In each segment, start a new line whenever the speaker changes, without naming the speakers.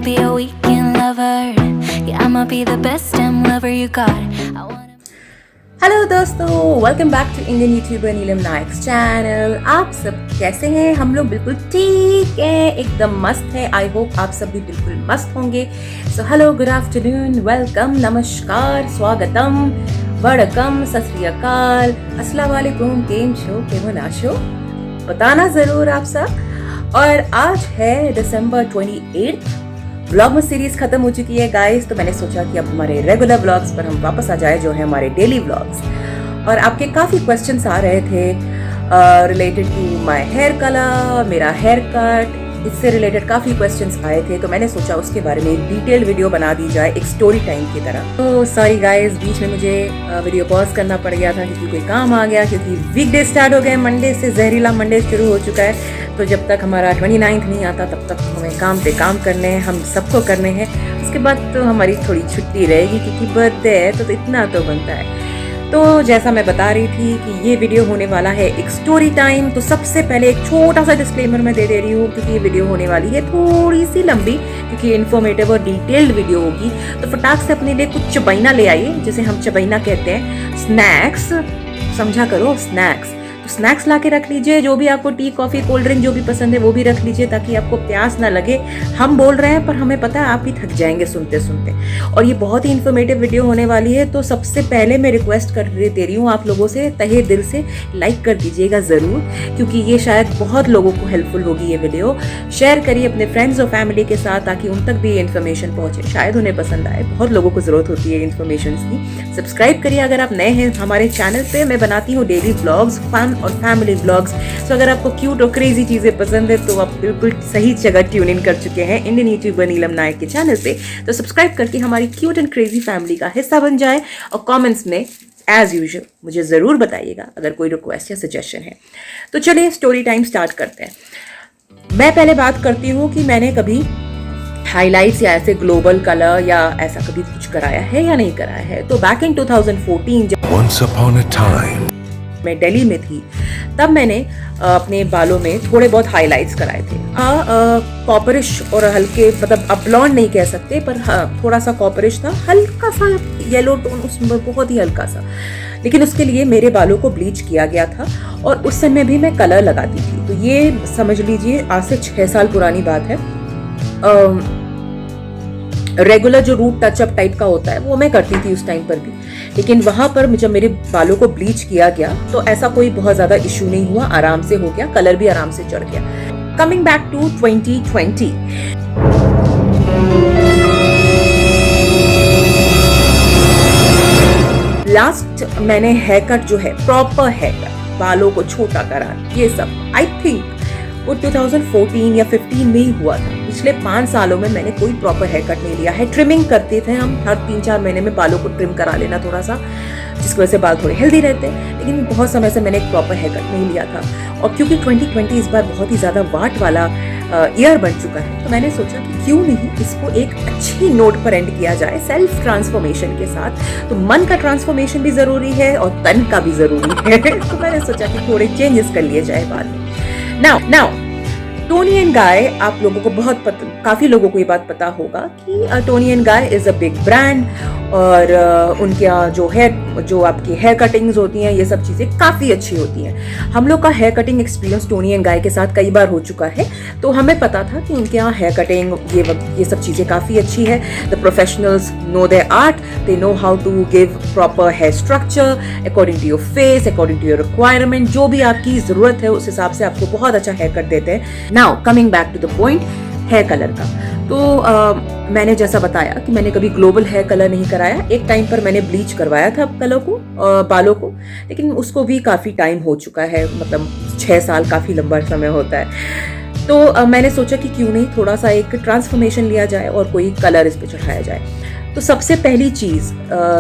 be a weekend lover. Yeah, I'ma be the best damn lover you got.
Hello दोस्तों, welcome back to Indian YouTuber Neelam Nayak's channel. आप सब कैसे हैं? हम लोग बिल्कुल ठीक हैं, एकदम मस्त है। आई होप आप सब भी बिल्कुल मस्त होंगे। So hello, good afternoon, welcome, नमस्कार, स्वागतम, वड़कम, सत श्री अकाल, अस्सलाम वालेकुम, केम छो, केमन आशो, बताना ज़रूर आप सब। और आज है दिसंबर 28। व्लॉग सीरीज खत्म हो चुकी है गाइस, तो मैंने सोचा कि अब हमारे रेगुलर व्लॉग्स पर हम वापस आ जाए, जो है हमारे डेली व्लॉग्स। और आपके काफ़ी क्वेश्चंस आ रहे थे related to my hair colour, मेरा हेयर कट, इससे रिलेटेड काफ़ी क्वेश्चंस आए थे। तो मैंने सोचा उसके बारे में एक डिटेल वीडियो बना दी जाए, एक स्टोरी टाइम की तरह। तो सॉरी गाइस, बीच में मुझे वीडियो पॉज करना पड़ गया था क्योंकि कोई काम आ गया, क्योंकि वीकडे स्टार्ट हो गए, मंडे से जहरीला मंडे शुरू हो चुका है। तो जब तक हमारा 29 नहीं आता तब तक हमें काम पे काम करने हैं, हम सबको करने हैं। उसके बाद तो हमारी थोड़ी छुट्टी रहेगी क्योंकि बर्थडे है, तो इतना तो बनता है। तो जैसा मैं बता रही थी कि ये वीडियो होने वाला है एक स्टोरी टाइम। तो सबसे पहले एक छोटा सा डिस्क्लेमर मैं दे रही हूँ, क्योंकि ये वीडियो होने वाली है थोड़ी सी लंबी, क्योंकि इन्फॉर्मेटिव और डिटेल्ड वीडियो होगी। तो फटाक से अपने लिए कुछ चबैना ले आइए, जिसे हम चबैना कहते हैं, स्नैक्स, समझा करो, स्नैक्स। तो स्नैक्स ला के रख लीजिए, जो भी आपको टी, कॉफ़ी, कोल्ड ड्रिंक जो भी पसंद है वो भी रख लीजिए, ताकि आपको प्यास ना लगे। हम बोल रहे हैं पर हमें पता है आप भी थक जाएंगे सुनते सुनते। और ये बहुत ही इन्फॉर्मेटिव वीडियो होने वाली है। तो सबसे पहले मैं रिक्वेस्ट कर दे रही हूँ आप लोगों से, तहे दिल से लाइक कर दीजिएगा ज़रूर, क्योंकि ये शायद बहुत लोगों को हेल्पफुल होगी ये वीडियो। शेयर करिए अपने फ्रेंड्स और फैमिली के साथ, ताकि उन तक भी ये इन्फॉर्मेशन पहुँचे, शायद उन्हें पसंद आए। बहुत लोगों को ज़रूरत होती है इन्फॉर्मेशन की। सब्सक्राइब करिए अगर आप नए हैं हमारे चैनल पर। मैं बनाती हूँ डेली व्लॉग्स, फन और फैमिली व्लॉग्स। तो अगर आपको क्यूट और क्रेजी चीजें पसंद है तो आप बिल्कुल सही जगह ट्यून इन कर चुके हैं, इंडियन यूट्यूबर नीलम नायक के चैनल पे। तो सब्सक्राइब करके हमारी क्यूट एंड क्रेजी फैमिली का हिस्सा बन जाए। और कमेंट्स में एज यूजुअल मुझे ज़रूर बताइएगा अगर कोई रिक्वेस्ट या सजेशन है। तो चलिए स्टोरी टाइम स्टार्ट करते हैं। मैं पहले बात करती हूँ कि मैंने कभी हाइलाइट्स या ऐसे ग्लोबल कलर या ऐसा कभी कुछ कराया है या नहीं कराया है। तो बैक इन 2014 जब
Once upon a time
मैं दिल्ली में थी, तब मैंने अपने बालों में थोड़े बहुत हाइलाइट्स कराए थे। कॉपरिश और हल्के, मतलब अब ब्लॉन्ड नहीं कह सकते, पर हाँ थोड़ा सा कॉपरिश था, हल्का सा येलो टोन उसमें, बहुत ही हल्का सा। लेकिन उसके लिए मेरे बालों को ब्लीच किया गया था और उस समय भी मैं कलर लगाती थी। तो ये समझ लीजिए आज से 6 साल पुरानी बात है। रेगुलर जो रूट टचअप टाइप का होता है वो मैं करती थी उस टाइम पर भी। लेकिन वहाँ पर जब मेरे बालों को ब्लीच किया गया तो ऐसा कोई बहुत ज़्यादा इशू नहीं हुआ, आराम से हो गया, कलर भी आराम से चढ़ गया। कमिंग बैक टू 2020, लास्ट मैंने हेयर कट जो है, प्रॉपर हेयर कट, बालों को छोटा करा, ये सब आई थिंक वो 2014 या 15 में ही हुआ था। पिछले 5 सालों में मैंने कोई प्रॉपर हेयर कट नहीं लिया है। ट्रिमिंग करते थे हम, हर 3-4 महीने में बालों को ट्रिम करा लेना थोड़ा सा, जिसकी वजह से बाल थोड़े हेल्दी रहते हैं। लेकिन बहुत समय से मैंने एक प्रॉपर हेयर कट नहीं लिया था। और क्योंकि 2020 इस बार बहुत ही ज़्यादा वाट वाला ईयर बन चुका है, तो मैंने सोचा कि क्यों नहीं इसको एक अच्छी नोट पर एंड किया जाए, सेल्फ ट्रांसफॉर्मेशन के साथ। तो मन का ट्रांसफॉर्मेशन भी ज़रूरी है और तन का भी ज़रूरी है। तो मैंने सोचा कि थोड़े चेंजेस कर लिए जाए बाल में। नाउ टोनी एंड गाय, आप लोगों को काफ़ी लोगों को ये बात पता होगा कि Tony and guy is a big brand. और उनके यहाँ जो आपकी हेयर कटिंग्स होती हैं, ये सब चीज़ें काफ़ी अच्छी होती हैं। हम लोग का hair cutting experience Toni and Guy के साथ कई बार हो चुका है, तो हमें पता था कि उनके यहाँ हेयर कटिंग ये सब चीज़ें काफ़ी अच्छी है। The professionals know their art, they know how to give proper hair structure according to your face, according to your requirement, जो भी आपकी ज़रूरत है उस हिसाब से आपको बहुत अच्छा हेयर कट देते हैं। Now coming back to the point, hair colour का। तो मैंने जैसा बताया कि मैंने कभी ग्लोबल हेयर कलर नहीं कराया। एक टाइम पर मैंने ब्लीच करवाया था कलर को, बालों को, लेकिन उसको भी काफ़ी टाइम हो चुका है, मतलब 6 साल काफ़ी लंबा समय होता है। तो मैंने सोचा कि क्यों नहीं थोड़ा सा एक ट्रांसफॉर्मेशन लिया जाए और कोई कलर इस पर चढ़ाया जाए। तो सबसे पहली चीज़,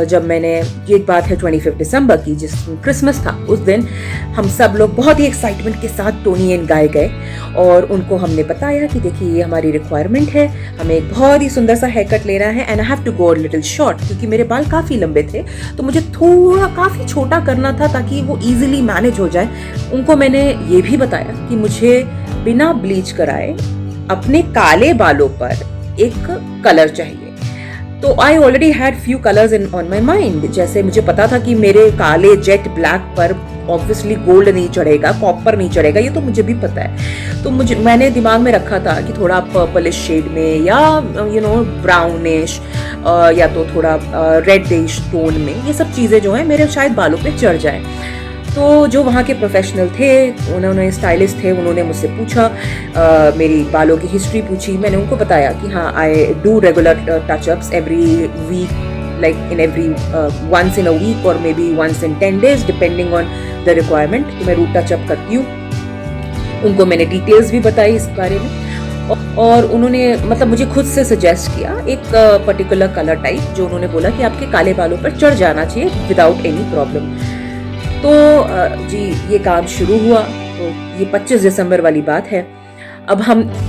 जब मैंने, ये बात है 25 दिसंबर की, जिस दिन क्रिसमस था, उस दिन हम सब लोग बहुत ही एक्साइटमेंट के साथ टोनी एंड गाय गए और उनको हमने बताया कि देखिए ये हमारी रिक्वायरमेंट है, हमें एक बहुत ही सुंदर सा हेयर कट लेना है and I have to go little short, क्योंकि मेरे बाल काफ़ी लंबे थे तो मुझे थोड़ा काफ़ी छोटा करना था ताकि वो ईजिली मैनेज हो जाए। उनको मैंने ये भी बताया कि मुझे बिना ब्लीच कराए अपने काले बालों पर एक कलर चाहिए। तो I already had few colours in on my mind. जैसे मुझे पता था कि मेरे काले जेट ब्लैक पर ऑब्वियसली गोल्ड नहीं चढ़ेगा, कॉपर नहीं चढ़ेगा, ये तो मुझे भी पता है। तो मैंने दिमाग में रखा था कि थोड़ा पर्पलिश शेड में या ब्राउनिश या तो थोड़ा रेडिश टोन में, ये सब चीज़ें जो हैं मेरे शायद बालों पे चढ़ जाए। तो जो वहाँ के प्रोफेशनल थे, उन्होंने स्टाइलिस्ट थे, उन्होंने मुझसे पूछा, मेरी बालों की हिस्ट्री पूछी। मैंने उनको बताया कि हाँ, I do regular touchups every week, like in every once in a week or maybe once in 10 days depending on the requirement, कि मैं रूट टचअप करती हूँ। उनको मैंने डिटेल्स भी बताई इस बारे में, और उन्होंने मतलब मुझे खुद से सजेस्ट किया एक पर्टिकुलर कलर टाइप, जो उन्होंने बोला कि आपके काले बालों पर चढ़ जाना चाहिए विदाउट एनी प्रॉब्लम। तो जी ये काम शुरू हुआ। तो ये 25 दिसंबर वाली बात है। अब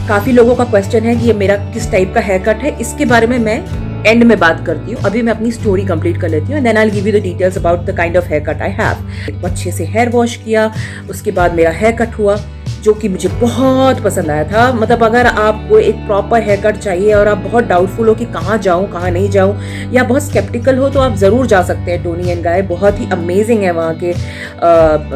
काफ़ी लोगों का क्वेश्चन है कि ये मेरा किस टाइप का हेयर कट है, इसके बारे में मैं एंड में बात करती हूँ। अभी मैं अपनी स्टोरी कंप्लीट कर लेती हूँ, and then I will give you the details about the kind of hair cut I have. अच्छे से हेयर वॉश किया, उसके बाद मेरा हेयर कट हुआ, जो कि मुझे बहुत पसंद आया था। मतलब अगर आपको एक प्रॉपर हेयर कट चाहिए और आप बहुत डाउटफुल हो कि कहाँ जाऊँ कहाँ नहीं जाऊँ, या बहुत स्केप्टिकल हो, तो आप ज़रूर जा सकते हैं टोनी एंड गाय। बहुत ही अमेजिंग है वहाँ के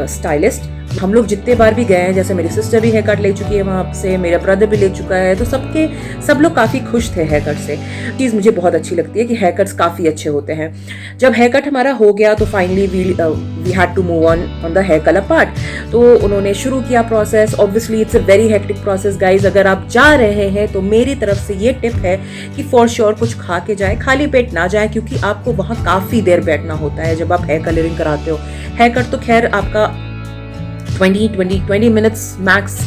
स्टाइलिस्ट। हम लोग जितने बार भी गए हैं, जैसे मेरी सिस्टर भी हेयर कट ले चुकी है वहाँ से, मेरा ब्रदर भी ले चुका है, तो सब लोग काफ़ी खुश थे हेयर कट से। चीज़ मुझे बहुत अच्छी लगती है कि हेयर कट्स काफ़ी अच्छे होते हैं। जब हेयर कट हमारा हो गया तो finally we had to move on the hair colour part. तो उन्होंने शुरू किया process. Obviously it's a very hectic process guys. अगर आप जा रहे हैं तो मेरी तरफ से ये टिप है कि फॉर श्योर कुछ खा के जाए, खाली पेट ना जाए, क्योंकि आपको वहाँ काफ़ी देर बैठना होता है जब आप हेयर कलरिंग कराते हो। हेयर कट तो खैर आपका 20 मिनट्स मैक्स,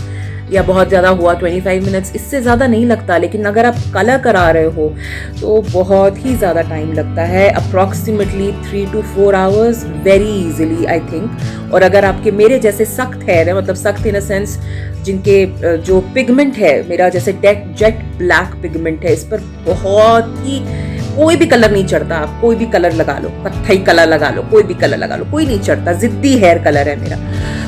या बहुत ज़्यादा हुआ 25 मिनट्स, इससे ज़्यादा नहीं लगता। लेकिन अगर आप कलर करा रहे हो तो बहुत ही ज़्यादा टाइम लगता है, approximately 3 to 4 hours very easily I think. और अगर आपके मेरे जैसे सख्त हेयर है, मतलब सख्त इन अ सेंस जिनके जो पिगमेंट है मेरा जैसे जेट ब्लैक पिगमेंट है, इस पर बहुत ही कोई भी कलर नहीं चढ़ता। आप कोई भी कलर लगा लो, कत्थई कलर लगा लो, कोई भी कलर लगा लो, कोई नहीं चढ़ता। जिद्दी हेयर कलर है मेरा।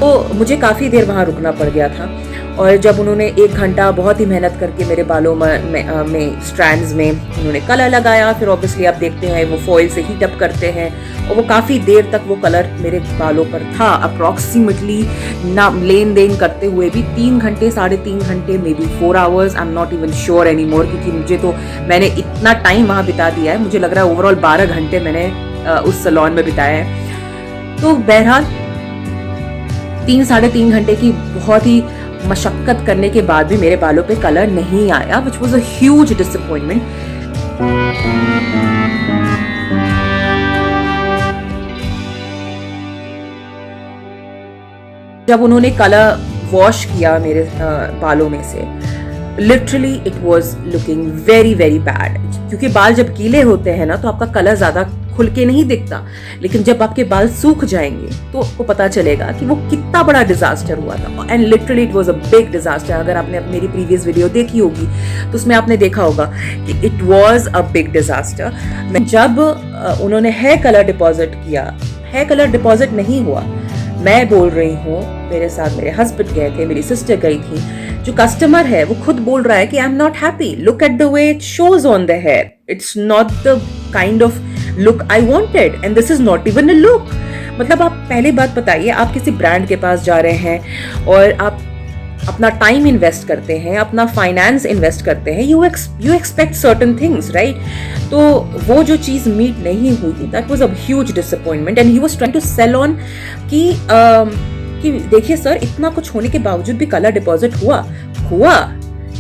तो मुझे काफ़ी देर वहाँ रुकना पड़ गया था। और जब उन्होंने 1 घंटा बहुत ही मेहनत करके मेरे बालों में स्ट्रैंड्स में उन्होंने कलर लगाया, फिर ऑब्वियसली आप देखते हैं वो फॉइल से हीट अप करते हैं, और वो काफ़ी देर तक वो कलर मेरे बालों पर था। अप्रॉक्सीमेटली ना लेन देन करते हुए भी 3 घंटे, 3.5 घंटे, may be 4 hours, I am not even sure any more, क्योंकि मुझे तो मैंने इतना टाइम वहाँ बिता दिया है, मुझे लग रहा है ओवरऑल 12 घंटे मैंने उस सैलून में बिताए हैं। तो बहरहाल 3-3.5 घंटे की बहुत ही मशक्कत करने के बाद भी मेरे बालों पे कलर नहीं आया, which was a huge disappointment. जब उन्होंने कलर वॉश किया मेरे बालों में से, literally it was looking very very bad. क्योंकि बाल जब गीले होते हैं ना तो आपका कलर ज़्यादा खुल के नहीं दिखता, लेकिन जब आपके बाल सूख जाएंगे तो आपको पता चलेगा कि वो कितना बड़ा डिजास्टर हुआ था। And literally it was a big disaster. अगर आपने मेरी प्रीवियस वीडियो देखी होगी तो उसमें आपने देखा होगा कि it was a big disaster. जब उन्होंने हेयर कलर डिपॉजिट किया, हेयर कलर डिपॉजिट नहीं हुआ। मैं बोल रही हूँ, मेरे साथ मेरे हस्बैंड गए थे, मेरी सिस्टर गई थी। जो कस्टमर है वो खुद बोल रहा है कि I am not happy, look at the way it shows on the hair, it's not the kind of look I wanted, and this is not even a look. मतलब आप पहली बात बताइए, आप किसी ब्रांड के पास जा रहे हैं और आप अपना टाइम इन्वेस्ट करते हैं, अपना फाइनेंस इन्वेस्ट करते हैं, you expect certain things, right? तो वो जो चीज़ मीट नहीं हुई, that was a huge disappointment. And he was trying to sell on कि देखिए सर, इतना कुछ होने के बावजूद भी कलर डिपॉजिट हुआ,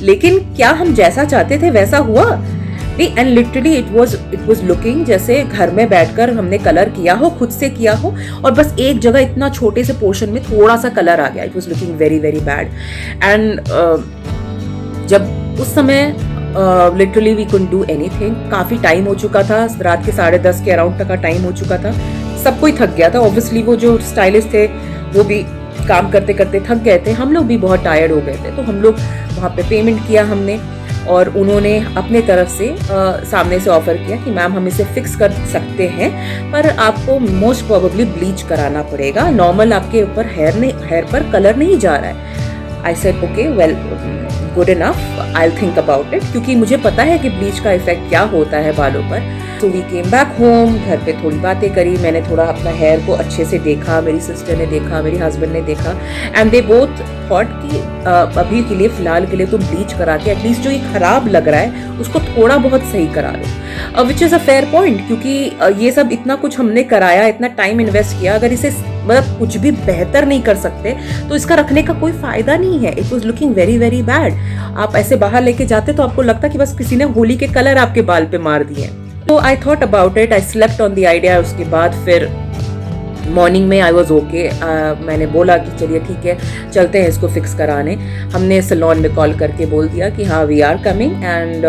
लेकिन क्या हम जैसा चाहते थे वैसा हुआ? And literally it was looking जैसे घर में बैठकर हमने कलर किया हो, खुद से किया हो, और बस एक जगह इतना छोटे से पोर्शन में थोड़ा सा कलर आ गया। It was looking very very bad. And जब उस समय literally we couldn't do anything. काफ़ी टाइम हो चुका था, रात के 10:30 के अराउंड तक का टाइम हो चुका था। सब कोई थक गया था। ऑब्वियसली वो जो स्टाइलिस्ट थे वो भी काम करते करते थक गए थे, हम लोग भी बहुत टायर्ड हो गए थे। तो हम लोग वहाँ पे पेमेंट किया हमने, और उन्होंने अपने तरफ से सामने से ऑफर किया कि मैम हम इसे फिक्स कर सकते हैं, पर आपको मोस्ट प्रोबेबली ब्लीच कराना पड़ेगा, नॉर्मल आपके ऊपर हेयर पर कलर नहीं जा रहा है। I said okay well good enough, I will think about it, क्योंकि मुझे पता है कि ब्लीच का इफेक्ट क्या होता है बालों पर। So we came back home, घर पे थोड़ी बातें करी, मैंने थोड़ा अपना हेयर को अच्छे से देखा, मेरी सिस्टर ने देखा, मेरे हस्बैंड ने देखा, एंड दे बोथ थॉट कि अभी के लिए फ़िलहाल के लिए तुम ब्लीच करा के एटलीस्ट जो ये ख़राब लग रहा है उसको थोड़ा बहुत सही करा लो, which is a fair point, क्योंकि ये सब इतना कुछ हमने कराया, इतना टाइम इन्वेस्ट किया, अगर इसे मतलब कुछ भी बेहतर नहीं कर सकते तो इसका रखने का कोई फ़ायदा नहीं है। It was looking very very bad. आप ऐसे बाहर लेके जाते तो आपको लगता कि बस किसी ने होली के कलर आपके बाल पे मार दिए। तो I thought about it, I slept on the idea. उसके बाद फिर मॉर्निंग में आई वॉज ओके, मैंने बोला कि चलिए ठीक है चलते हैं इसको फिक्स कराने। हमने सैलून में कॉल करके बोल दिया कि हाँ वी आर कमिंग एंड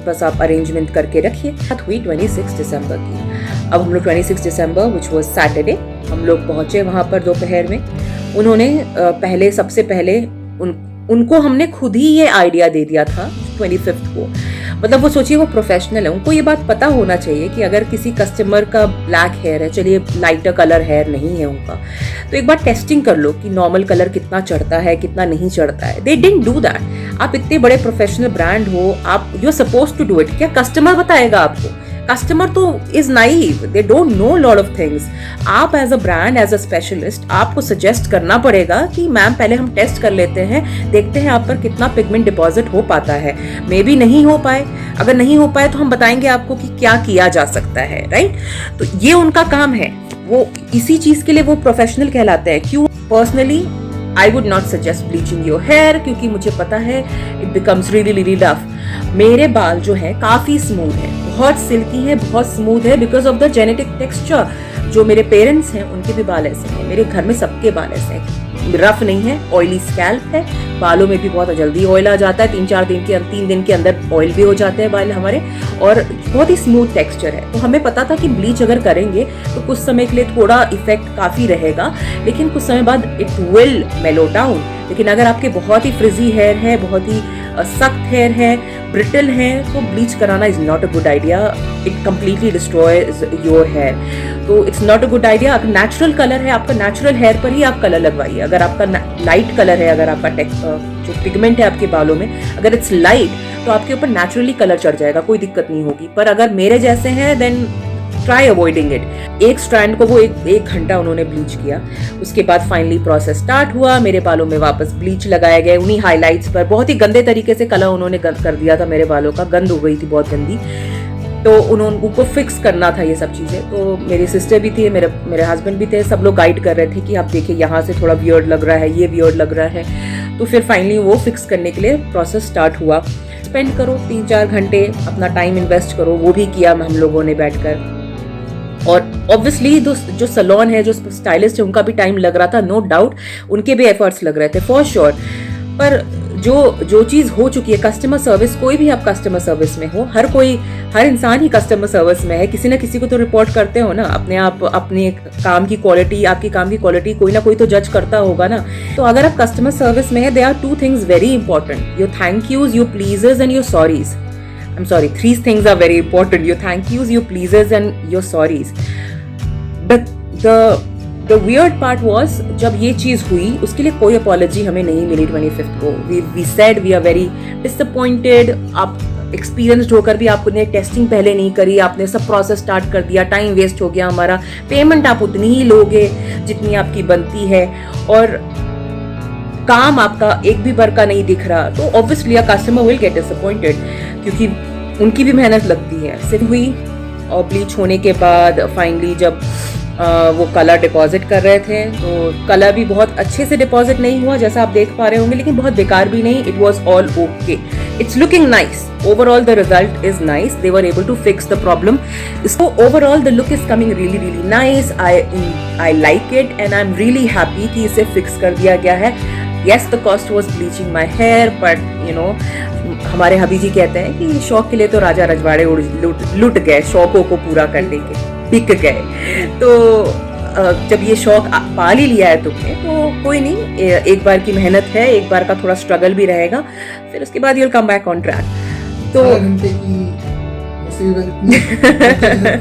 बस आप अरेंजमेंट करके रखिए। बात हुई 26 दिसंबर की। अब हम लोग 26 दिसंबर विच वॉज सैटरडे हम लोग पहुँचे वहाँ पर दोपहर में। उन्होंने सबसे पहले उनको हमने खुद ही ये आइडिया दे दिया था 25 को। मतलब वो सोचिए वो प्रोफेशनल है, उनको ये बात पता होना चाहिए कि अगर किसी कस्टमर का ब्लैक हेयर है, चलिए लाइटर कलर हेयर नहीं है उनका, तो एक बार टेस्टिंग कर लो कि नॉर्मल कलर कितना चढ़ता है कितना नहीं चढ़ता है। They didn't do that. आप इतने बड़े प्रोफेशनल ब्रांड हो, आप you are suppose to do it. क्या कस्टमर बताएगा आपको? कस्टमर तो is naive, they don't know lot of things. आप as a brand, as a specialist, आपको सजेस्ट करना पड़ेगा कि मैम पहले हम टेस्ट कर लेते हैं, देखते हैं आप पर कितना पिगमेंट डिपॉजिट हो पाता है। मे बी नहीं हो पाए, अगर नहीं हो पाए तो हम बताएंगे आपको कि क्या किया जा सकता है, राइट? तो ये उनका काम है, वो इसी चीज के लिए वो प्रोफेशनल कहलाते हैं। क्यों? Personally I would not suggest bleaching your hair, क्योंकि मुझे पता है it becomes really really rough. मेरे बाल जो है काफी स्मूथ है, बहुत सिल्की है, बहुत स्मूथ है, because of the genetic texture. जो मेरे पेरेंट्स हैं उनके भी बाल ऐसे हैं, मेरे घर में सबके बाल ऐसे हैं। रफ नहीं है, ऑयली स्कैल्प है, बालों में भी बहुत जल्दी ऑयल आ जाता है, 3 दिन के अंदर ऑयल भी हो जाते हैं बाल हमारे, और बहुत ही स्मूथ टेक्सचर है। तो हमें पता था कि ब्लीच अगर करेंगे तो कुछ समय के लिए थोड़ा इफेक्ट काफी रहेगा, लेकिन कुछ समय बाद इट विल मेलो डाउन। लेकिन अगर आपके बहुत ही फ्रिजी हेयर है, बहुत ही सख्त हेयर है, ब्रिटल है, तो ब्लीच कराना is not a good idea. It completely destroys your hair. तो it's not a good idea. अगर नेचुरल कलर है, आपका नेचुरल हेयर पर ही आप कलर लगवाइए। अगर आपका लाइट कलर है, अगर आपका जो पिगमेंट है आपके बालों में अगर इट्स लाइट, तो आपके ऊपर नेचुरली कलर चढ़ जाएगा, कोई दिक्कत नहीं होगी। पर अगर मेरे जैसे हैं देन ट्राई अवॉइडिंग इट। एक स्ट्रैंड को वो एक घंटा उन्होंने ब्लीच किया। उसके बाद फाइनली प्रोसेस स्टार्ट हुआ, मेरे बालों में वापस ब्लीच लगाए गए, उन्हीं हाईलाइट्स पर। बहुत ही गंदे तरीके से कलर उन्होंने कर दिया था मेरे बालों का, गंद हो गई थी बहुत गंदी। तो उनको फिक्स करना था ये सब चीज़ें। तो मेरी सिस्टर भी थी, मेरे हस्बैंड भी थे, सब लोग गाइड कर रहे थे कि आप देखिए यहाँ से थोड़ा वियर्ड लग रहा है, ये वियर्ड लग रहा है। तो फिर फाइनली वो फिक्स करने के लिए प्रोसेस स्टार्ट हुआ। स्पेंड करो 3-4 घंटे, अपना टाइम इन्वेस्ट करो, वो भी किया हम लोगों ने बैठकर। और ऑब्वियसली जो सैलून है, जो स्टाइलिस्ट है, उनका भी टाइम लग रहा था, नो डाउट, उनके भी एफर्ट्स लग रहे थे फॉर श्योर। पर जो चीज़ हो चुकी है, कस्टमर सर्विस, कोई भी आप कस्टमर सर्विस में हो, हर इंसान ही कस्टमर सर्विस में है, किसी ना किसी को तो रिपोर्ट करते हो ना अपने काम की क्वालिटी, आपकी काम की क्वालिटी कोई ना कोई तो जज करता होगा ना। तो अगर आप कस्टमर सर्विस में है, they are 2 things very important, your thank yous, your pleases and your sorries. I'm sorry, 3 things are very important: your thank yous, your pleases and your sorries. But the weird part was जब ये चीज़ हुई उसके लिए कोई apology हमें नहीं मिली 25th को। We said we are very disappointed. आप एक्सपीरियंस्ड होकर भी आपने टेस्टिंग पहले नहीं करी, आपने सब प्रोसेस स्टार्ट कर दिया, टाइम वेस्ट हो गया हमारा, पेमेंट आप उतनी ही लोगे जितनी आपकी बनती है, और काम आपका एक भी बार का नहीं दिख रहा। तो obviously a customer will get disappointed, क्योंकि उनकी भी मेहनत लगती है। सिर्फ हुई और ब्लीच होने के बाद फाइनली जब वो कलर डिपॉजिट कर रहे थे, तो कलर भी बहुत अच्छे से डिपॉजिट नहीं हुआ जैसा आप देख पा रहे होंगे, लेकिन बहुत बेकार भी नहीं। It was all okay, it's looking nice, overall the result is nice, they were able to fix the problem. इसको overall the look is coming really really nice, I like it and I am really happy कि इसे fix कर दिया गया है। Yes, the cost was bleaching my hair, but you know, हमारे हबी जी कहते हैं कि शौक के लिए तो राजा रजवाड़े लुट गए, शौकों को पूरा करने के बिक गए। तो जब ये शौक पाल ही लिया है तुमने, तो कोई नहीं, एक बार की मेहनत है, एक बार का थोड़ा स्ट्रगल भी रहेगा, फिर उसके बाद you'll come back on track। तो
घंटे की मुसीबत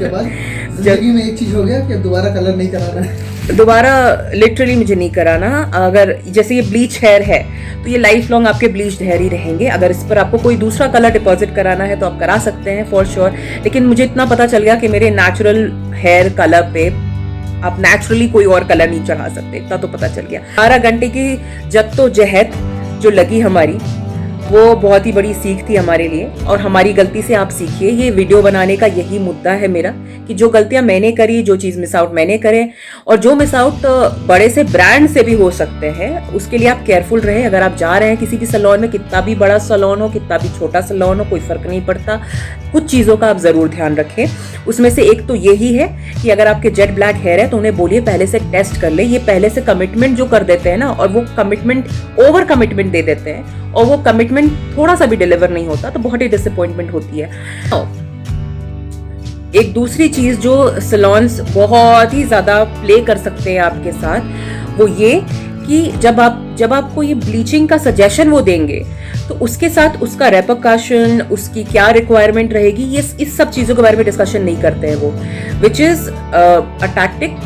के बाद जिंदगी में एक चीज हो गया कि अब दोबारा कलर नहीं कराना है।
दोबारा लिटरली मुझे नहीं कराना। अगर जैसे ये ब्लीच हेयर है तो ये लाइफ लॉन्ग आपके ब्लीच हेयर ही रहेंगे। अगर इस पर आपको कोई दूसरा कलर डिपॉजिट कराना है तो आप करा सकते हैं फॉर श्योर। लेकिन मुझे इतना पता चल गया कि मेरे नेचुरल हेयर कलर पे आप नेचुरली कोई और कलर नहीं चढ़ा सकते, इतना तो पता चल गया। 12 घंटे की जद्दोजहद जो लगी हमारी, वो बहुत ही बड़ी सीख थी हमारे लिए। और हमारी गलती से आप सीखिए। ये वीडियो बनाने का यही मुद्दा है मेरा, कि जो गलतियां मैंने करी, जो चीज़ मिस आउट मैंने करे, और जो मिस आउट बड़े से ब्रांड से भी हो सकते हैं, उसके लिए आप केयरफुल रहें। अगर आप जा रहे हैं किसी भी सैलून में, कितना भी बड़ा सैलून हो, कितना भी छोटा सैलून हो, कोई फर्क नहीं पड़ता, कुछ चीज़ों का आप ज़रूर ध्यान रखें। उसमें से एक तो यही है कि अगर आपके जेट ब्लैक हेयर है तो उन्हें बोलिए पहले से टेस्ट कर ले। ये पहले से कमिटमेंट जो कर देते हैं ना, और वो कमिटमेंट ओवर कमिटमेंट दे देते हैं, और वो कमिटमेंट थोड़ा सा भी डिलीवर नहीं होता तो बहुत ही डिसअपॉइंटमेंट होती है। एक दूसरी चीज जो सैलून्स बहुत ही ज्यादा प्ले कर सकते हैं आपके साथ, वो ये कि जब आपको ये ब्लीचिंग का सजेशन वो देंगे तो उसके साथ उसका रेपरकशन, उसकी क्या रिक्वायरमेंट रहेगी, ये इस सब चीजों के बारे में डिस्कशन नहीं करते हैं वो, विच इज अ टैक्टिक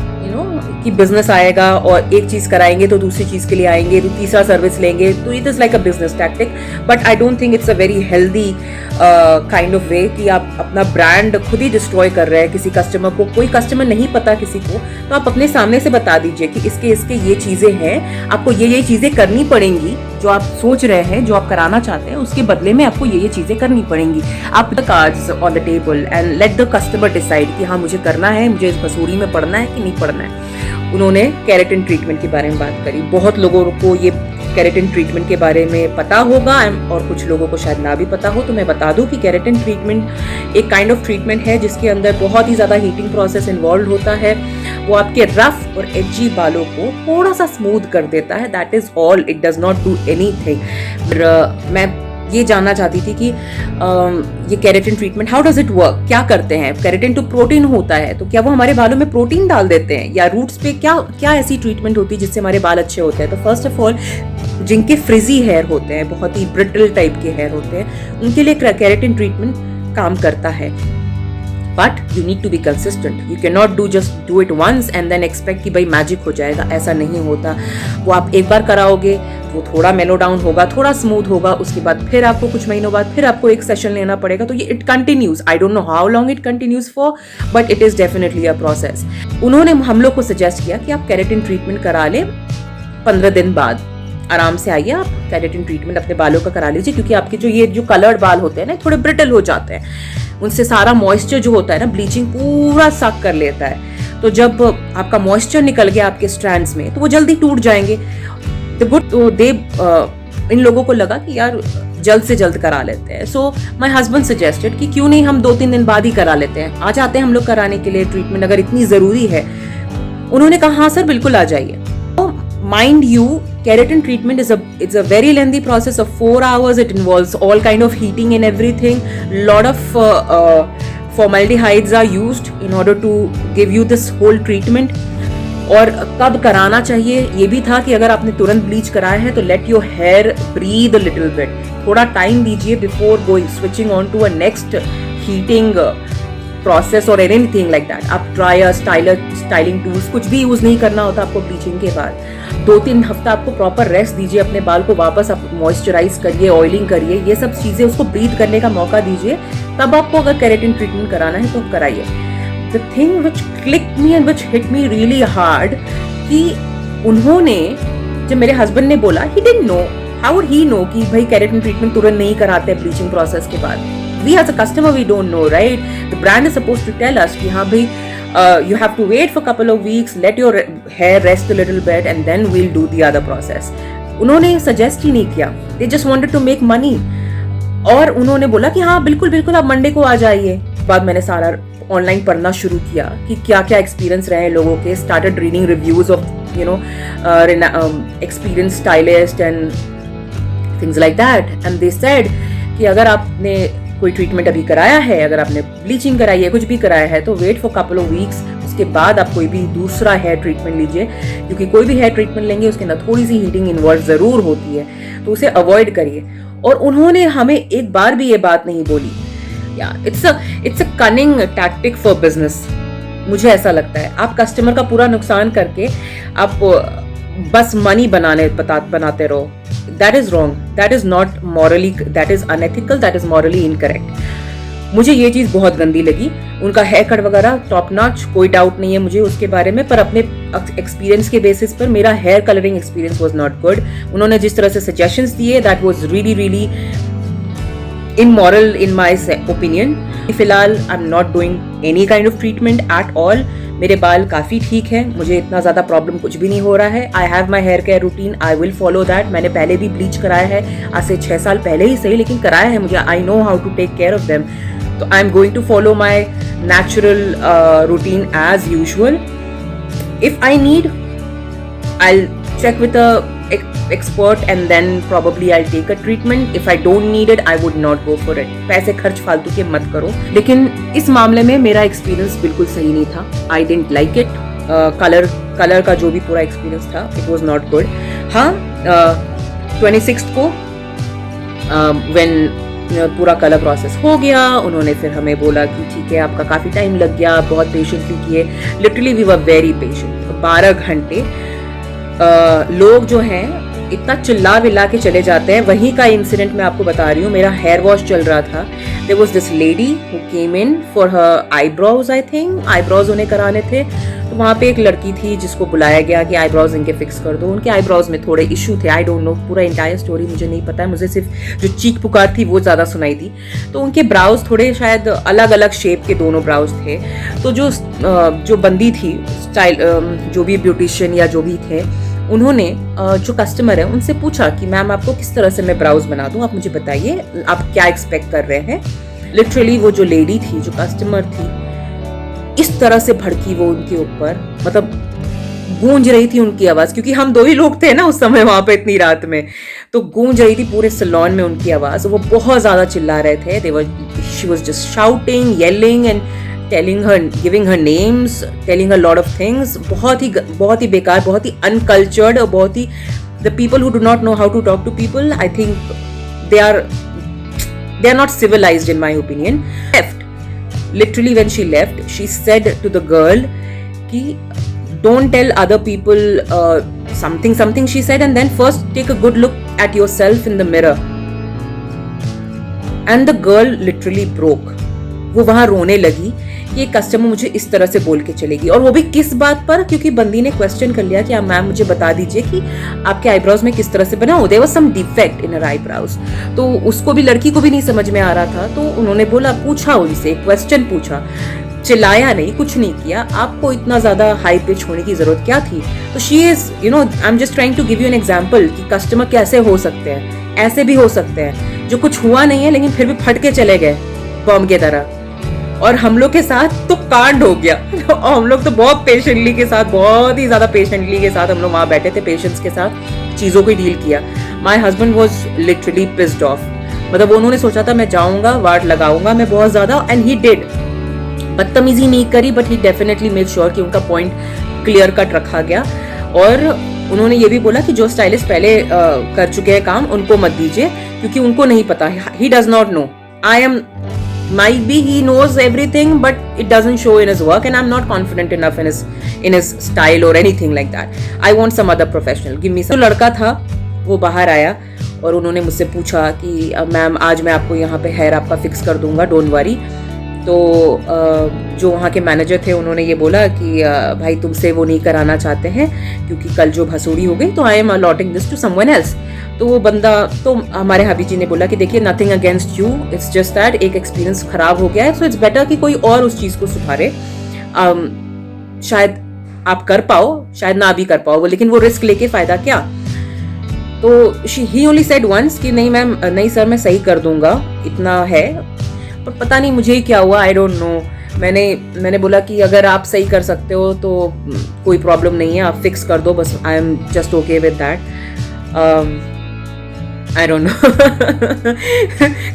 कि बिजनेस आएगा और एक चीज कराएंगे तो दूसरी चीज के लिए आएंगे, तो तीसरा सर्विस लेंगे, तो it is like a business tactic. But I don't think it's a very healthy kind of वे कि आप अपना ब्रांड खुद ही डिस्ट्रॉय कर रहे हैं किसी कस्टमर को। कोई कस्टमर नहीं पता किसी को, तो आप अपने सामने से बता दीजिए कि इसके ये चीजें हैं, आपको ये चीजें करनी पड़ेंगी, जो आप सोच रहे हैं, जो आप कराना चाहते हैं, उसके बदले में आपको ये चीजें करनी पड़ेंगी। आप the cards on the table and let the customer decide कि हाँ मुझे करना है, मुझे इस मसूरी में पढ़ना है कि नहीं पढ़ना है। उन्होंने केराटिन ट्रीटमेंट के बारे में बात करी। बहुत लोगों को ये केराटिन ट्रीटमेंट के बारे में पता होगा और कुछ लोगों को शायद ना भी पता हो, तो मैं बता दूं कि केराटिन ट्रीटमेंट एक काइंड ऑफ ट्रीटमेंट है जिसके अंदर बहुत ही ज़्यादा हीटिंग प्रोसेस इन्वॉल्व होता है। वो आपके रफ और एजी बालों को थोड़ा सा स्मूथ कर देता है, that is all, it does not do anything. मैं ये जानना चाहती थी कि ये keratin treatment how does it work, क्या करते हैं। केराटिन तो प्रोटीन होता है, तो क्या वो हमारे बालों में प्रोटीन डाल देते हैं, या रूट्स पे क्या ऐसी ट्रीटमेंट होती है जिससे हमारे बाल अच्छे होते हैं। तो फर्स्ट ऑफ ऑल, जिनके फ्रिजी हेयर होते हैं, बहुत ही ब्रिटल टाइप के हेयर होते हैं, उनके लिए केराटिन ट्रीटमेंट काम करता है। But you need to be consistent, you can not just do it once and then expect कि भाई मैजिक हो जाएगा, ऐसा नहीं होता। वो आप एक बार कराओगे, वो थोड़ा मेलो डाउन होगा, थोड़ा स्मूथ होगा, उसके बाद फिर आपको कुछ महीनों बाद फिर आपको एक सेशन लेना पड़ेगा। तो ये it continues, I don't know how long it continues for, but it is definitely a process. उन्होंने हम लोग को सजेस्ट किया कि आप केराटिन ट्रीटमेंट करा लें 15 दिन बाद, आराम से आइए आप केराटिन ट्रीटमेंट अपने बालों का करा लीजिए, क्योंकि आपके जो कलर्ड बाल होते हैं ना, थोड़े ब्रिटल हो जाते हैं, उनसे सारा मॉइस्चर जो होता है ना, ब्लीचिंग पूरा सक कर लेता है। तो जब आपका मॉइस्चर निकल गया आपके स्ट्रैंड्स में, तो वो जल्दी टूट जाएंगे। इन लोगों को लगा कि यार जल्द से जल्द करा लेते हैं। सो माई हस्बैंड सजेस्टेड कि क्यों नहीं हम 2-3 दिन बाद ही करा लेते हैं, आ जाते हैं हम लोग कराने के लिए ट्रीटमेंट, अगर इतनी ज़रूरी है। उन्होंने कहा हाँ सर बिल्कुल आ जाइए। Mind you, keratin treatment it's a very lengthy process of 4 hours. It involves all kind of heating and everything. Lot of formaldehydes are used in order to give you this whole treatment. और कब कराना चाहिए ये भी था कि अगर आपने तुरंत ब्लीच कराया है तो let your hair breathe a little bit. थोड़ा टाइम दीजिए before switching on to a next heating process और एनीथिंग लाइक दैट। आप ड्रायर, स्टाइलिंग टूल्स कुछ भी यूज नहीं करना होता आपको ब्लीचिंग के बाद। 2-3 हफ्ता आपको प्रॉपर रेस्ट दीजिए, अपने बाल को वापस आप मॉइस्चराइज करिए, ऑयलिंग करिए, ये सब चीजें उसको ब्रीथ करने का मौका दीजिए। तब आपको अगर केराटिन ट्रीटमेंट कराना है तो कराइए। The thing which clicked me and which hit me really hard, कि उन्होंने जब मेरे हस्बैंड ने बोला, he didn't know, how would he know कि भाई केराटिन ट्रीटमेंट तुरंत नहीं कराते ब्लीचिंग प्रोसेस के बाद। We as a customer, we don't know, right? The brand is supposed to tell us कि हाँ भाई you have to wait for couple of weeks, let your hair rest a little bit and then we'll do the other process. उन्होंने suggest ही नहीं किया, they just wanted to make money। और उन्होंने बोला कि हाँ बिल्कुल बिल्कुल आप मंडे को आ जाइए। बाद मैंने सारा ऑनलाइन पढ़ना शुरू किया कि क्या क्या एक्सपीरियंस रहे लोगों के, started reading reviews of experienced stylist and things like that, and they said कि अगर आपने कोई ट्रीटमेंट अभी कराया है, अगर आपने ब्लीचिंग कराई है, कुछ भी कराया है, तो wait for couple of weeks, उसके बाद आप कोई भी दूसरा हेयर ट्रीटमेंट लीजिए, क्योंकि कोई भी हेयर ट्रीटमेंट लेंगे उसके अंदर थोड़ी सी हीटिंग इन्वॉल्व जरूर होती है, तो उसे अवॉइड करिए। और उन्होंने हमें एक बार भी ये बात नहीं बोली, it's a cunning tactic for business. मुझे ऐसा लगता है आप कस्टमर का पूरा नुकसान करके आप बस मनी बनाते रहो. That is wrong, that is not morally, that is unethical, that is morally incorrect. मुझे ये चीज़ बहुत गंदी लगी. उनका हेयर कट वगैरह टॉप नॉच, कोई डाउट नहीं है मुझे उसके बारे में, पर अपने एक्सपीरियंस के बेसिस पर मेरा hair colouring experience was not good. उन्होंने जिस तरह से सजेशंस दिए that was really really immoral in my opinion. फिलहाल I am not doing any kind of treatment at all. मेरे बाल काफ़ी ठीक है, मुझे इतना ज़्यादा प्रॉब्लम कुछ भी नहीं हो रहा है. I have my hair care routine, I will follow that. मैंने पहले भी ब्लीच कराया है, आज से 6 साल पहले ही सही, लेकिन कराया है मुझे. I know how to take care of them. So I'm going to follow my natural routine as usual. If I need, I'll check with a expert and then probably I'll take a treatment. If I don't need it, I would not go for it. पैसे खर्च फालतू के मत करो. लेकिन इस मामले में मेरा एक्सपीरियंस बिल्कुल सही नहीं था. I didn't like it. Colour का जो भी पूरा एक्सपीरियंस था, it was not good. हाँ, 26th को when पूरा कलर प्रोसेस हो गया, उन्होंने फिर हमें बोला कि ठीक है आपका काफ़ी टाइम लग गया, बहुत पेशेंटली किए. Literally we were very patient. 12 घंटे लोग जो हैं इतना चिल्ला विल्ला के चले जाते हैं. वहीं का इंसिडेंट मैं आपको बता रही हूँ. मेरा हेयर वॉश चल रहा था. There was this lady who came in for her eyebrows. I think eyebrows उन्हें कराने थे. तो वहाँ पे एक लड़की थी जिसको बुलाया गया कि आईब्रोज इनके फिक्स कर दो. उनके आईब्रोज में थोड़े इशू थे. आई डोंट नो, पूरा इंटायर स्टोरी मुझे नहीं पता है. मुझे सिर्फ जो चीख पुकार थी वो ज़्यादा सुनाई थी. तो उनके ब्राउज थोड़े शायद अलग अलग शेप के दोनों ब्राउज थे. तो जो बंदी थी स्टाइल, जो भी ब्यूटिशियन या जो भी थे, उन्होंने जो कस्टमर है उनसे पूछा कि मैम आपको किस तरह से मैं ब्राउज बना दूं, आप मुझे बताइए, आप क्या एक्सपेक्ट कर रहे हैं. लिटरली वो जो लेडी थी, जो कस्टमर थी, इस तरह से भड़की वो उनके ऊपर, मतलब गूंज रही थी उनकी आवाज़, क्योंकि हम 2 ही लोग थे ना उस समय वहाँ पे इतनी रात में. तो गूंज रही थी पूरे सैलून में उनकी आवाज़. वो बहुत ज़्यादा चिल्ला रहे थे. She was just shouting, yelling and telling her, giving her names, telling her lot of things. बहुत ही बेकार, बहुत ही uncultured, और बहुत ही the people who do not know how to talk to people, I think they are not civilized in my opinion. Left. Literally when she left, she said to the girl कि don't tell other people something she said, and then first take a good look at yourself in the mirror. And the girl literally broke. वो वहाँ रोने लगी कि customer मुझे इस तरह से बोल के चलेगी. और वो भी किस बात पर, क्योंकि बंदी ने क्वेश्चन कर लिया कि आप मैम मुझे बता दीजिए कि आपके आईब्रोज में किस तरह से बना हो. There was some defect in her eyebrows. तो उसको भी, लड़की को भी नहीं समझ में आ रहा था. तो उन्होंने बोला, पूछा उनसे, क्वेश्चन पूछा, चिल्लाया नहीं, कुछ नहीं किया. आपको इतना ज़्यादा हाई पिच होने की ज़रूरत क्या थी. तो she is, I am just trying to give you an example कि कस्टमर कैसे हो सकते हैं. ऐसे भी हो सकते हैं जो कुछ हुआ नहीं है लेकिन फिर भी फट के चले गए बॉम्ब की तरह. और हम लोग के साथ तो कांड हो गया. और हम लोग तो बहुत पेशेंटली के साथ, बहुत ही ज़्यादा पेशेंटली के साथ हम लोग वहाँ बैठे थे, पेशेंट्स के साथ चीज़ों को डील किया. My husband was literally pissed off. मतलब उन्होंने सोचा था मैं जाऊँगा, वार्ड लगाऊंगा मैं बहुत ज़्यादा, एंड ही डिड. बदतमीजी नहीं करी, but he definitely made sure कि उनका पॉइंट क्लियर कट रखा गया. और उन्होंने ये भी बोला कि जो स्टाइलिस्ट पहले कर चुके हैं काम, उनको मत दीजिए, क्योंकि उनको नहीं पता. He does not know. I M might be he knows everything, but it doesn't show in his work, and I'm not confident enough in his style or anything like that. I want some other professional. Give me some. तो लड़का था, वो बाहर आया और उन्होंने मुझसे पूछा कि मैम आज मैं आपको यहाँ पे हेयर आपका फिक्स कर दूंगा, डोंट वरी. तो जो वहाँ के मैनेजर थे उन्होंने ये बोला कि भाई तुमसे वो नहीं कराना चाहते हैं क्योंकि कल जो भसूड़ी हो गई, तो I am allotting this to someone else. तो वो बंदा, तो हमारे हाबी जी ने बोला कि देखिए nothing against you, it's just that एक एक्सपीरियंस खराब हो गया है, सो इट्स बेटर कि कोई और उस चीज़ को सुधारे. शायद आप कर पाओ, शायद ना भी कर पाओ, लेकिन वो रिस्क लेके फ़ायदा क्या. तो ही ओनली सेड वंस कि नहीं मैम, नहीं सर मैं सही कर दूंगा, इतना है. पर पता नहीं मुझे ही क्या हुआ, आई डोंट नो. मैंने बोला कि अगर आप सही कर सकते हो तो कोई प्रॉब्लम नहीं है, आप फिक्स कर दो बस. आई am just okay with that. I don't no.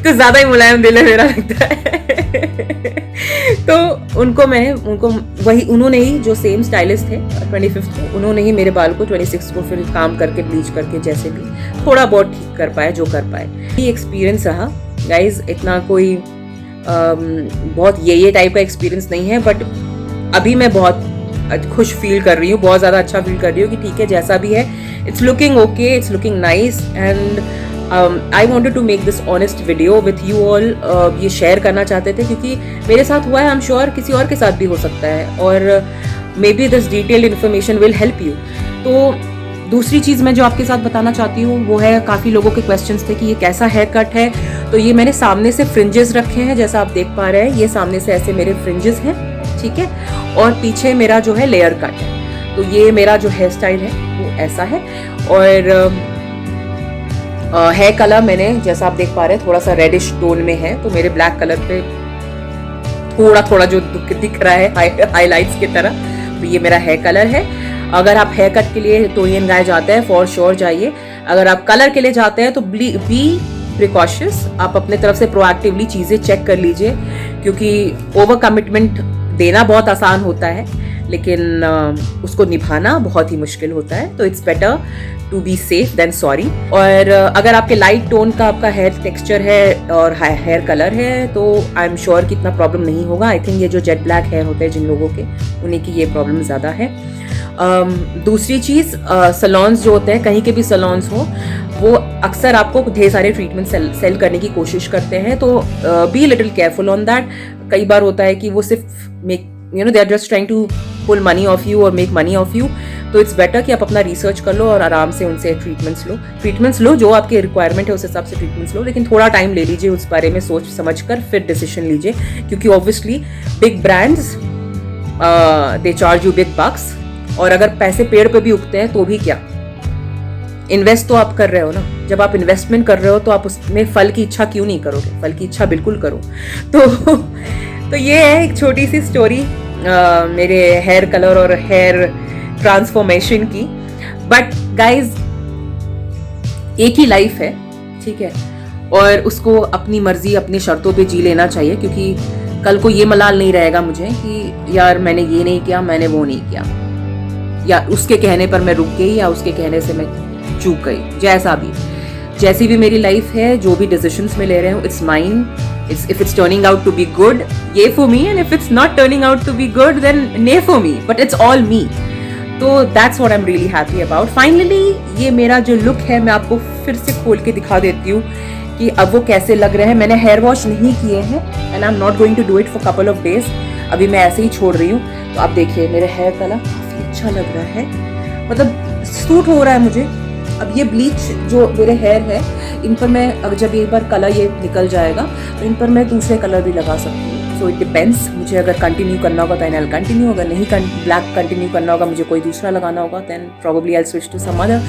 तो ज़्यादा ही मुलायम दिल है मेरा, लगता है. तो उन्होंने ही जो सेम स्टाइलिस्ट थे 25th को, उन्होंने ही मेरे बाल को 26 को फिर काम करके ब्लीच करके जैसे भी थोड़ा बहुत ठीक कर पाए, जो कर पाए. ये एक्सपीरियंस रहा गाइज. इतना कोई बहुत ये टाइप का एक्सपीरियंस नहीं है, बट अभी मैं बहुत खुश फील कर रही हूँ, बहुत ज़्यादा अच्छा फील कर रही हूँ कि ठीक है जैसा भी है, it's looking okay, it's looking nice and I wanted to make this honest video with you all. ये शेयर करना चाहते थे क्योंकि मेरे साथ हुआ है, आई एम श्योर किसी और के साथ भी हो सकता है और may be this detailed information will help you. तो दूसरी चीज़ मैं जो आपके साथ बताना चाहती हूँ वो है, काफ़ी लोगों के क्वेश्चंस थे कि ये कैसा हेयर कट है। तो ये मैंने सामने से फ्रिंजेस रखे हैं, जैसा आप देख पा रहे हैं, ये सामने से ऐसे मेरे फ्रिंजेस हैं, ठीक है, और पीछे मेरा जो है लेयर कट है। तो ये मेरा जो हेयर स्टाइल है वो ऐसा है और हेयर कलर मैंने, जैसा आप देख पा रहे हैं, थोड़ा सा रेडिश टोन में है। तो मेरे ब्लैक कलर पे थोड़ा थोड़ा जो दिख रहा है हाईलाइट्स की तरह, तो ये मेरा हेयर कलर है। अगर आप हेयर कट के लिए टोनियन गाय जाते हैं, फॉर श्योर जाइए। अगर आप कलर के लिए जाते हैं तो बी प्रिकॉशियस, आप अपने तरफ से प्रोएक्टिवली चीज़ें चेक कर लीजिए, क्योंकि ओवर कमिटमेंट देना बहुत आसान होता है लेकिन उसको निभाना बहुत ही मुश्किल होता है। तो it's better to be safe than sorry. और अगर आपके लाइट टोन का आपका हेयर टेक्सचर है और हेयर कलर है तो आई एम श्योर कि इतना प्रॉब्लम नहीं होगा। आई थिंक ये जो जेट ब्लैक हेयर होते हैं जिन लोगों के, उन्हीं की ये प्रॉब्लम ज़्यादा है। दूसरी चीज़, सलॉन्स जो होते हैं, कहीं के भी सलॉन्स हो, वो अक्सर आपको ढेर सारे ट्रीटमेंट सेल करने की कोशिश करते हैं, तो be little careful on that. कई बार होता है कि वो सिर्फ make they are just trying to pull money off you और मेक मनी ऑफ यू। तो इट्स बेटर कि आप अपना रिसर्च कर लो और आराम से उनसे ट्रीटमेंट्स लो जो आपके रिक्वायरमेंट है उस हिसाब से ट्रीटमेंट्स लो, लेकिन थोड़ा टाइम ले लीजिए उस बारे में सोच समझ कर फिर डिसीजन लीजिए, क्योंकि obviously big brands they charge you big बक्स, और अगर पैसे पेड़ पे भी उगते हैं तो भी क्या, इन्वेस्ट तो आप कर रहे हो ना। जब आप इन्वेस्टमेंट कर रहे हो तो आप उसमें फल की इच्छा क्यों नहीं करोगे? फल की इच्छा बिल्कुल करो। तो ये है एक छोटी सी स्टोरी मेरे हेयर कलर और हेयर ट्रांसफॉर्मेशन की। बट गाइज, एक ही लाइफ है, ठीक है, और उसको अपनी मर्जी अपनी शर्तों पे जी लेना चाहिए, क्योंकि कल को ये मलाल नहीं रहेगा मुझे कि यार मैंने ये नहीं किया, मैंने वो नहीं किया, या उसके कहने पर मैं रुक गई, या उसके कहने से मैं चूक गई। जैसी भी मेरी लाइफ है, जो भी डिसीजंस मैं ले रही हूँ, it's mine. If it's turning out to be good, yay for me, and if it's not turning out to be good, then nay for me. But it's all me. तो that's what I'm really happy about. Finally, ये मेरा जो look है मैं आपको फिर से खोल के दिखा देती हूँ कि अब वो कैसे लग रहे हैं। मैंने हेयर वॉश नहीं किए हैं and I'm not going to do it for couple of days. अभी मैं ऐसे ही छोड़ रही हूँ। तो आप देखिए मेरे हेयर कलर काफी अच्छा लग रहा है, मतलब सूट हो रहा है मुझे। अब ये ब्लीच जो मेरे हेयर है, इन पर मैं अगर जब एक बार कलर ये निकल जाएगा तो इन पर मैं दूसरे कलर भी लगा सकती हूँ। सो इट डिपेंड्स, मुझे अगर कंटिन्यू करना होगा तो आई कंटिन्यू, अगर नहीं ब्लैक कंटिन्यू करना होगा, मुझे कोई दूसरा लगाना होगा, then probably I switch to some other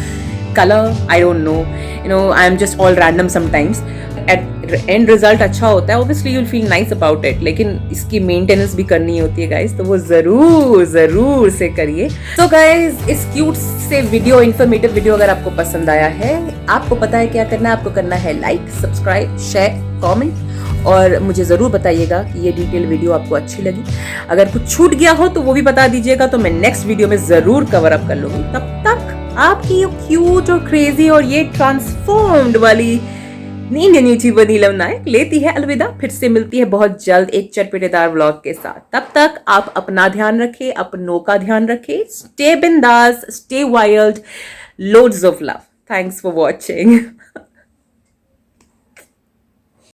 colour. I don't know, you know, I am just all random sometimes. And result अच्छा होता है, obviously you will feel nice about it, लेकिन इसकी मेंटेनेंस भी करनी होती है गाइस, तो वो जरूर से करिए। तो गाइस, इस क्यूट से वीडियो, इन्फॉर्मेटिव वीडियो अगर आपको पसंद आया है, आपको पता है क्या करना है, आपको करना है लाइक, सब्सक्राइब, शेयर, कमेंट, और मुझे ज़रूर बताइएगा कि ये डिटेल वीडियो आपको अच्छी लगी। अगर कुछ छूट गया हो तो वो भी बता दीजिएगा, तो मैं नेक्स्ट वीडियो में ज़रूर कवर अप कर लूँगी। तब तक आपकी ये क्यूट और क्रेजी और ये ट्रांसफॉर्म्ड वाली इंडियन यूट्यूबर नीलम नायक लेती है अलविदा। फिर से मिलती है बहुत जल्द एक चटपटेदार व्लॉग के साथ। तब तक आप अपना ध्यान रखें, अपनों का ध्यान रखें। स्टे बिंदास, stay wild, loads of love. Thanks for watching.